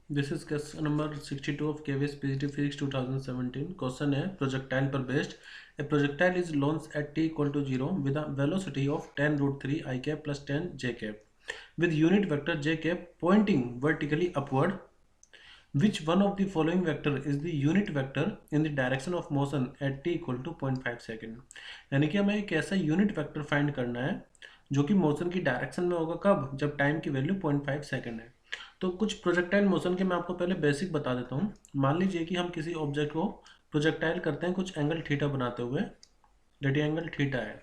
This is question number 62 of KVS PGT physics 2017. Question है projectile पर based. A projectile is launch eight t equal to 0 with a velocity of 10 root 3 I cap plus 10 j cap with unit vector j cap pointing vertically upward. Which one of the following vector is the unit vector in the direction of motion at t equal to 0.5 second. यानी कि हमें एक ऐसा unit vector find करना है जो कि motion की डायरेक्शन में होगा. कब? जब टाइम की वैल्यू 0.5 सेकेंड है. तो कुछ प्रोजेक्टाइल मोशन के मैं आपको पहले बेसिक बता देता हूँ. मान लीजिए कि हम किसी ऑब्जेक्ट को प्रोजेक्टाइल करते हैं कुछ एंगल थीटा बनाते हुए. लेट एंगल थीटा है.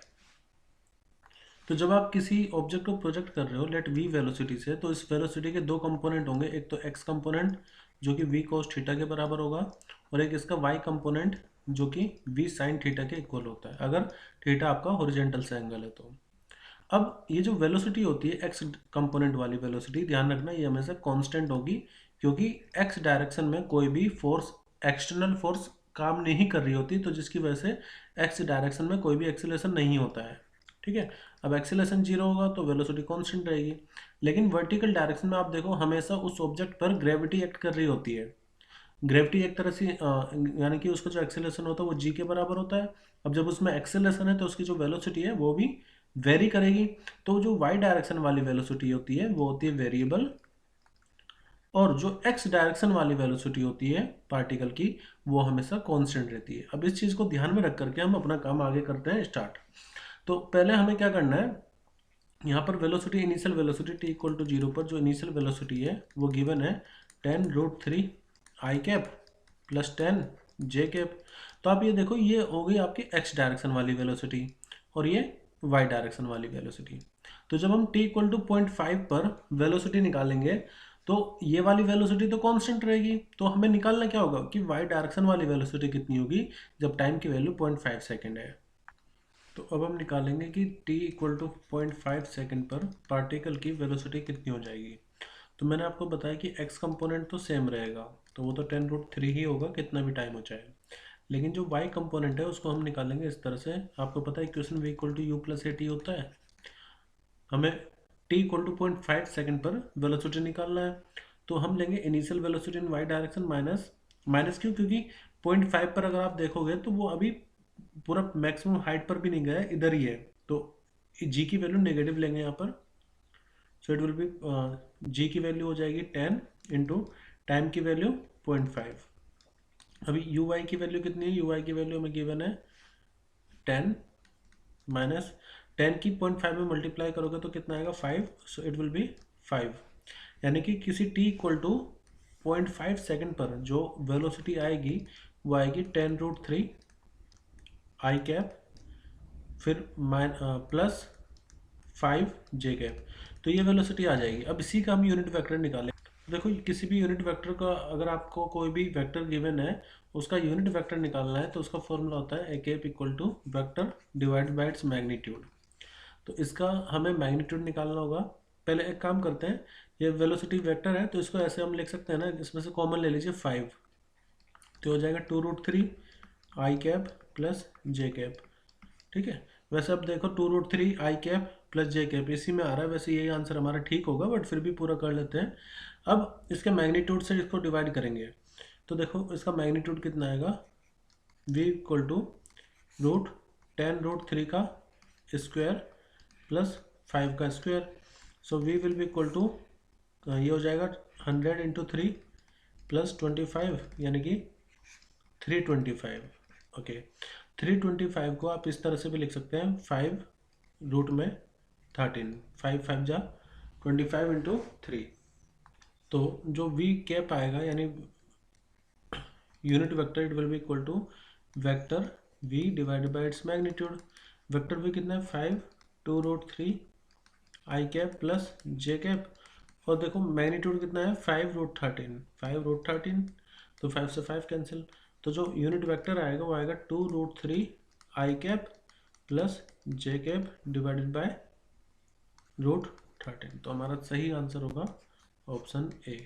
तो जब आप किसी ऑब्जेक्ट को प्रोजेक्ट कर रहे हो लेट v वेलोसिटी से, तो इस वेलोसिटी के दो कंपोनेंट होंगे. एक तो x कंपोनेंट जो कि v cos थीटा के बराबर होगा, और एक इसका y कंपोनेंट जो कि v sin थीटा के इक्वल होता है अगर थीटा आपका हॉरिजॉन्टल से एंगल है तो. अब ये जो वेलोसिटी होती है x कंपोनेंट वाली वेलोसिटी, ध्यान रखना ये हमेशा कांस्टेंट होगी, क्योंकि x डायरेक्शन में कोई भी फोर्स, एक्सटर्नल फोर्स काम नहीं कर रही होती, तो जिसकी वजह से x डायरेक्शन में कोई भी एक्सीलरेशन नहीं होता है. ठीक है. अब एक्सीलरेशन जीरो होगा तो वेलोसिटी कांस्टेंट रहेगी. लेकिन वर्टिकल डायरेक्शन में आप देखो हमेशा उस ऑब्जेक्ट पर ग्रेविटी एक्ट कर रही होती है. ग्रेविटी एक तरह से यानी कि उसका जो एक्सेलरेशन होता है वो जी के बराबर होता है. अब जब उसमें एक्सेलरेशन है तो उसकी जो वेलोसिटी है वो भी वेरी करेगी. तो जो वाई डायरेक्शन वाली वेलोसिटी होती है वो होती है वेरिएबल, और जो एक्स डायरेक्शन वाली वेलोसिटी होती है पार्टिकल की वो हमेशा कांस्टेंट रहती है. अब इस चीज़ को ध्यान में रख करके हम अपना काम आगे करते हैं स्टार्ट. तो पहले हमें क्या करना है, यहाँ पर velocity, initial velocity t equal to 0 पर जो इनिशियल वेलोसिटी है वो गिवन है 10 root 3 i cap plus 10 J cap. तो आप ये देखो ये हो गई आपकी x डायरेक्शन वाली वेलोसिटी और ये y डायरेक्शन वाली वेलोसिटी. तो जब हम t इक्वल टू 0.5 पर वेलोसिटी निकालेंगे तो ये वाली वेलोसिटी तो कांस्टेंट रहेगी. तो हमें निकालना क्या होगा कि y डायरेक्शन वाली वेलोसिटी कितनी होगी जब टाइम की वैल्यू 0.5 सेकेंड है. तो अब हम निकालेंगे कि t इक्वल टू 0.5 सेकेंड पर पार्टिकल की वेलोसिटी कितनी हो जाएगी. तो मैंने आपको बताया कि x कंपोनेंट तो सेम रहेगा, तो वो तो 10 रूट 3 ही होगा कितना भी टाइम हो जाए. लेकिन जो y कंपोनेंट है उसको हम निकालेंगे इस तरह से. आपको पता है equation v equal to u plus a t होता है. हमें t इक्वल टू 0.5 सेकेंड पर वेलोसिटी निकालना है. तो हम लेंगे initial velocity in y direction minus, minus क्यों, क्योंकि 0.5 पर अगर आप देखोगे तो वो अभी पूरा मैक्सिमम हाइट पर भी नहीं गया है, इधर ही है. तो g की वैल्यू नेगेटिव लेंगे यहाँ पर. So it will B g की वैल्यू हो जाएगी 10 इंटू टाइम की वैल्यू 0.5. अभी ui की वैल्यू कितनी है, ui की वैल्यू हमें गिवन है 10 माइनस 10 की 0.5 में मल्टीप्लाई करोगे तो कितना आएगा 5. So it will B 5. यानी कि किसी t इक्वल टू 0.5 सेकेंड पर जो वेलोसिटी आएगी वो आएगी 10 रूट 3 आई कैप फिर प्लस 5 जे कैप. तो ये वेलोसिटी आ जाएगी. अब इसी का हम यूनिट वेक्टर निकालें. देखो किसी भी यूनिट वेक्टर का अगर आपको कोई भी वेक्टर गिवन है उसका यूनिट वेक्टर निकालना है तो उसका फॉर्मूला होता है A cap equal to vector divide by its magnitude. तो इसका हमें मैग्नीट्यूड निकालना होगा. पहले एक काम करते हैं, ये वेलोसिटी वेक्टर है तो इसको ऐसे हम लिख सकते हैं ना, इसमें से कॉमन ले लीजिए 5. तो हो जाएगा 2 root 3 i cap plus j cap. ठीक है. वैसे अब देखो 2 root 3 i cap plus j cap इसी में आ रहा है, वैसे यही आंसर हमारा ठीक होगा बट फिर भी पूरा कर लेते हैं. अब इसके मैग्नीट्यूड से इसको डिवाइड करेंगे तो देखो इसका मैग्नीट्यूड कितना आएगा, v equal to root 10 root 3 का स्क्वायर प्लस 5 का square. So v will be equal to ये हो जाएगा 100 इंटू 3 प्लस 25 यानी कि 325. ओके. 325 को आप इस तरह से भी लिख सकते हैं 5 रूट में 13, 5 5 जा 25 इंटू 3. तो जो v कैप आएगा यानी unit vector it will be equal to vector v divided by its magnitude. Vector v कितना है 5 2 root 3 i cap plus j cap, और देखो मैग्नीट्यूड कितना है 5 रूट 13, 5 रूट 13. तो 5 से 5 कैंसिल. तो जो यूनिट वेक्टर आएगा वो आएगा 2 root 3 i cap plus j cap divided by root 13. तो हमारा सही आंसर होगा ऑप्शन ए.